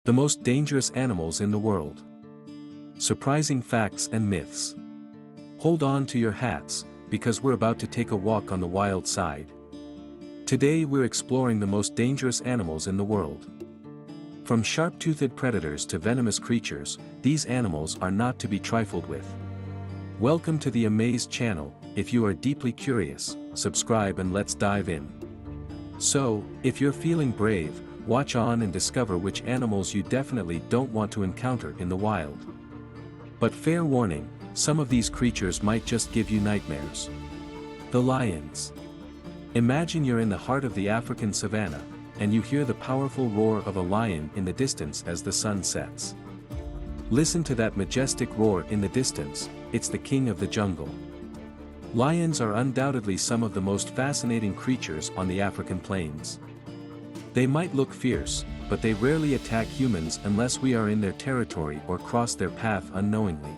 The most dangerous animals in the world. Surprising facts and myths. Hold on to your hats, because we're about to take a walk on the wild side. Today we're exploring the most dangerous animals in the world. From sharp-toothed predators to venomous creatures, these animals are not to be trifled with. Welcome to the Amazed channel. If you are deeply curious, subscribe and let's dive in. So, if you're feeling brave, watch on and discover which animals you definitely don't want to encounter in the wild. But fair warning, some of these creatures might just give you nightmares. The lions. Imagine you're in the heart of the African savannah, and you hear the powerful roar of a lion in the distance as the sun sets. Listen to that majestic roar in the distance, it's the king of the jungle. Lions are undoubtedly some of the most fascinating creatures on the African plains. They might look fierce, but they rarely attack humans unless we are in their territory or cross their path unknowingly.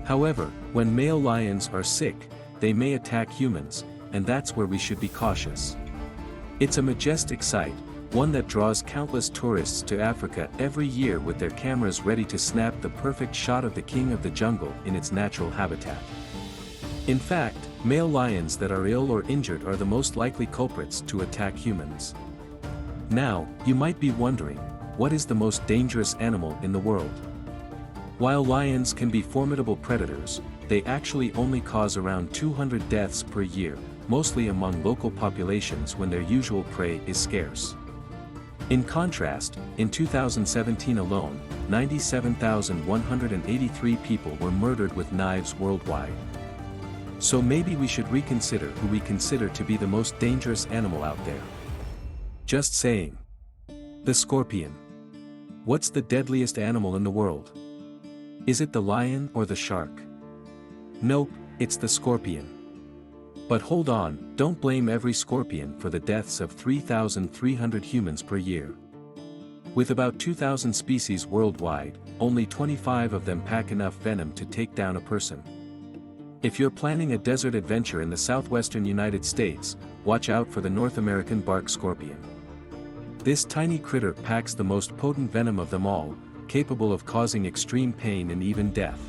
However, when male lions are sick, they may attack humans, and that's where we should be cautious. It's a majestic sight, one that draws countless tourists to Africa every year with their cameras ready to snap the perfect shot of the king of the jungle in its natural habitat. In fact, male lions that are ill or injured are the most likely culprits to attack humans. Now, you might be wondering, what is the most dangerous animal in the world? While lions can be formidable predators, they actually only cause around 200 deaths per year, mostly among local populations when their usual prey is scarce. In contrast, in 2017 alone, 97,183 people were murdered with knives worldwide. So maybe we should reconsider who we consider to be the most dangerous animal out there. Just saying. The scorpion. What's the deadliest animal in the world? Is it the lion or the shark? Nope, it's the scorpion. But hold on, don't blame every scorpion for the deaths of 3,300 humans per year. With about 2,000 species worldwide, only 25 of them pack enough venom to take down a person. If you're planning a desert adventure in the southwestern United States, watch out for the North American bark scorpion. This tiny critter packs the most potent venom of them all, capable of causing extreme pain and even death.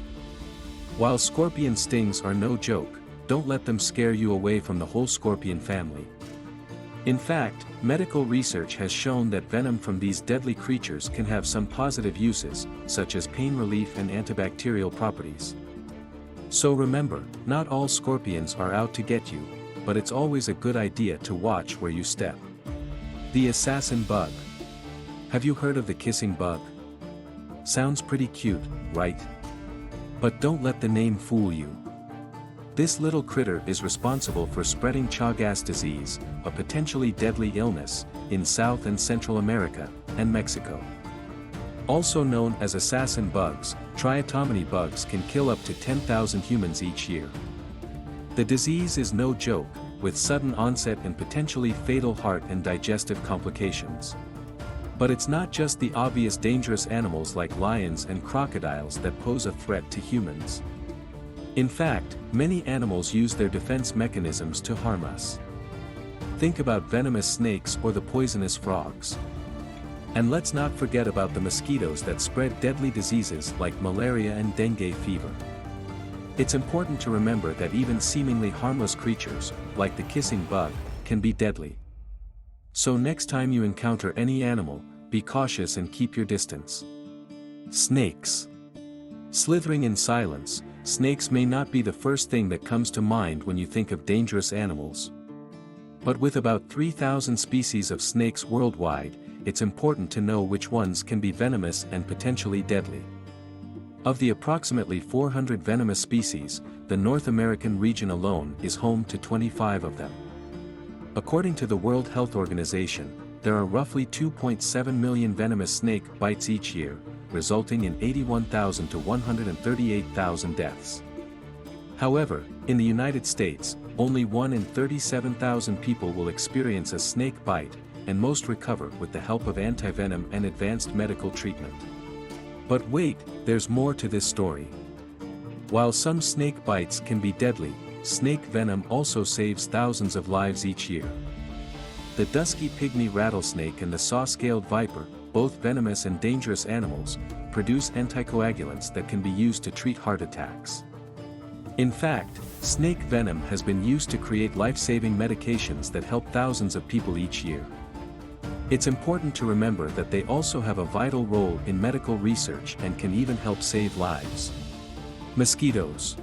While scorpion stings are no joke, don't let them scare you away from the whole scorpion family. In fact, medical research has shown that venom from these deadly creatures can have some positive uses, such as pain relief and antibacterial properties. So remember, not all scorpions are out to get you, but it's always a good idea to watch where you step. The assassin bug. Have you heard of the kissing bug? Sounds pretty cute, right? But don't let the name fool you. This little critter is responsible for spreading Chagas disease, a potentially deadly illness, in South and Central America, and Mexico. Also known as assassin bugs, triatomany bugs can kill up to 10,000 humans each year. The disease is no joke, with sudden onset and potentially fatal heart and digestive complications. But it's not just the obvious dangerous animals like lions and crocodiles that pose a threat to humans. In fact, many animals use their defense mechanisms to harm us. Think about venomous snakes or the poisonous frogs. And let's not forget about the mosquitoes that spread deadly diseases like malaria and dengue fever. It's important to remember that even seemingly harmless creatures, like the kissing bug, can be deadly. So next time you encounter any animal, be cautious and keep your distance. Snakes. Slithering in silence, snakes may not be the first thing that comes to mind when you think of dangerous animals. But with about 3,000 species of snakes worldwide, it's important to know which ones can be venomous and potentially deadly. Of the approximately 400 venomous species, the North American region alone is home to 25 of them. According to the World Health Organization, there are roughly 2.7 million venomous snake bites each year, resulting in 81,000 to 138,000 deaths. However, in the United States, only 1 in 37,000 people will experience a snake bite, and most recover with the help of antivenom and advanced medical treatment. But wait, there's more to this story. While some snake bites can be deadly, snake venom also saves thousands of lives each year. The dusky pygmy rattlesnake and the saw-scaled viper, both venomous and dangerous animals, produce anticoagulants that can be used to treat heart attacks. In fact, snake venom has been used to create life-saving medications that help thousands of people each year. It's important to remember that they also have a vital role in medical research and can even help save lives. Mosquitoes.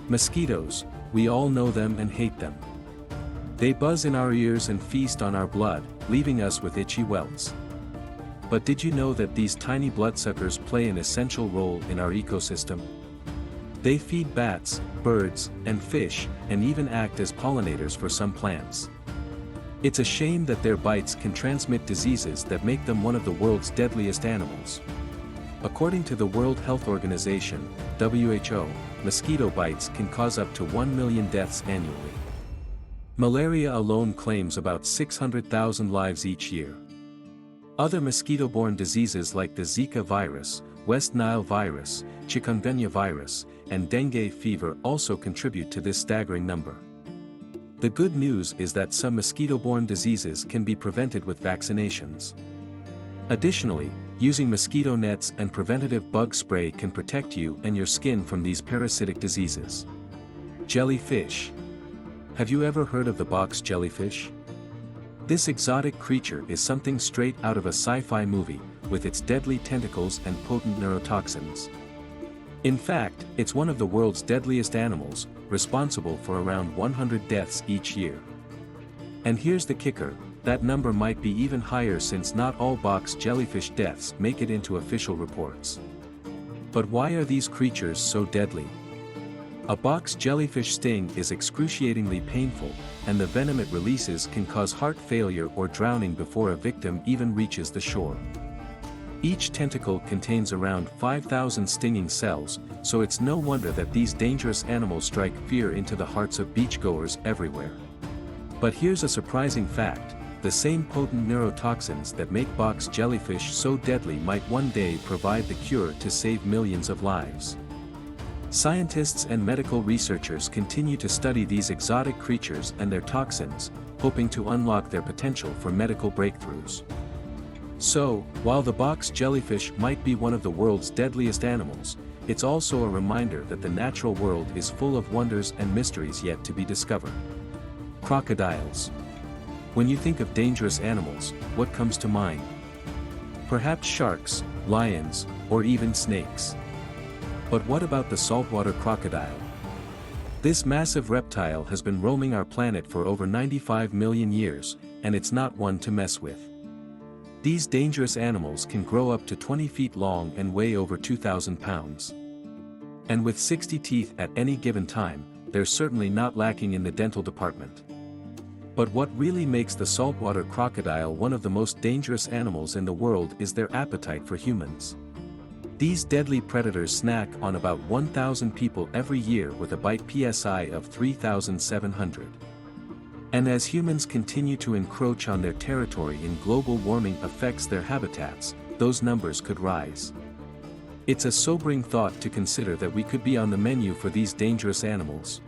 Mosquitoes, we all know them and hate them. They buzz in our ears and feast on our blood, leaving us with itchy welts. But did you know that these tiny bloodsuckers play an essential role in our ecosystem? They feed bats, birds, and fish, and even act as pollinators for some plants. It's a shame that their bites can transmit diseases that make them one of the world's deadliest animals. According to the World Health Organization, WHO, mosquito bites can cause up to 1 million deaths annually. Malaria alone claims about 600,000 lives each year. Other mosquito-borne diseases like the Zika virus, West Nile virus, chikungunya virus, and dengue fever also contribute to this staggering number. The good news is that some mosquito-borne diseases can be prevented with vaccinations. Additionally, using mosquito nets and preventative bug spray can protect you and your skin from these parasitic diseases. Jellyfish. Have you ever heard of the box jellyfish? This exotic creature is something straight out of a sci-fi movie, with its deadly tentacles and potent neurotoxins. In fact, it's one of the world's deadliest animals, responsible for around 100 deaths each year. And here's the kicker, that number might be even higher since not all box jellyfish deaths make it into official reports. But why are these creatures so deadly? A box jellyfish sting is excruciatingly painful, and the venom it releases can cause heart failure or drowning before a victim even reaches the shore. Each tentacle contains around 5,000 stinging cells, so it's no wonder that these dangerous animals strike fear into the hearts of beachgoers everywhere. But here's a surprising fact, the same potent neurotoxins that make box jellyfish so deadly might one day provide the cure to save millions of lives. Scientists and medical researchers continue to study these exotic creatures and their toxins, hoping to unlock their potential for medical breakthroughs. So, while the box jellyfish might be one of the world's deadliest animals, it's also a reminder that the natural world is full of wonders and mysteries yet to be discovered. Crocodiles. When you think of dangerous animals, what comes to mind? Perhaps sharks, lions, or even snakes. But what about the saltwater crocodile? This massive reptile has been roaming our planet for over 95 million years, and it's not one to mess with. These dangerous animals can grow up to 20 feet long and weigh over 2,000 pounds. And with 60 teeth at any given time, they're certainly not lacking in the dental department. But what really makes the saltwater crocodile one of the most dangerous animals in the world is their appetite for humans. These deadly predators snack on about 1,000 people every year with a bite PSI of 3,700. And as humans continue to encroach on their territory and global warming affects their habitats, those numbers could rise. It's a sobering thought to consider that we could be on the menu for these dangerous animals.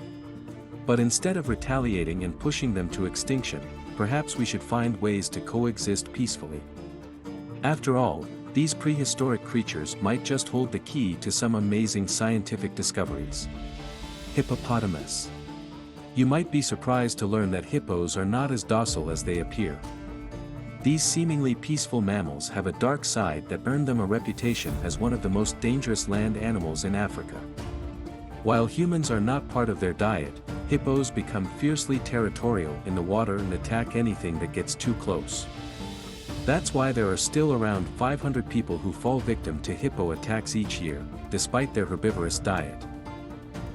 But instead of retaliating and pushing them to extinction, perhaps we should find ways to coexist peacefully. After all, these prehistoric creatures might just hold the key to some amazing scientific discoveries. Hippopotamus. You might be surprised to learn that hippos are not as docile as they appear. These seemingly peaceful mammals have a dark side that earned them a reputation as one of the most dangerous land animals in Africa. While humans are not part of their diet, hippos become fiercely territorial in the water and attack anything that gets too close. That's why there are still around 500 people who fall victim to hippo attacks each year, despite their herbivorous diet.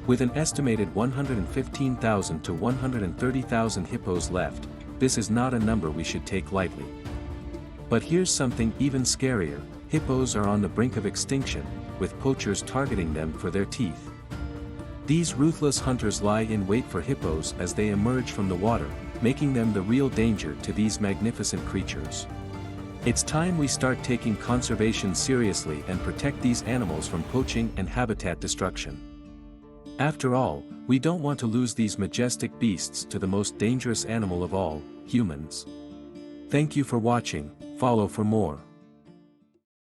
With an estimated 115,000 to 130,000 hippos left, this is not a number we should take lightly. But here's something even scarier, hippos are on the brink of extinction, with poachers targeting them for their teeth. These ruthless hunters lie in wait for hippos as they emerge from the water, making them the real danger to these magnificent creatures. It's time we start taking conservation seriously and protect these animals from poaching and habitat destruction. After all, we don't want to lose these majestic beasts to the most dangerous animal of all, humans. Thank you for watching, follow for more.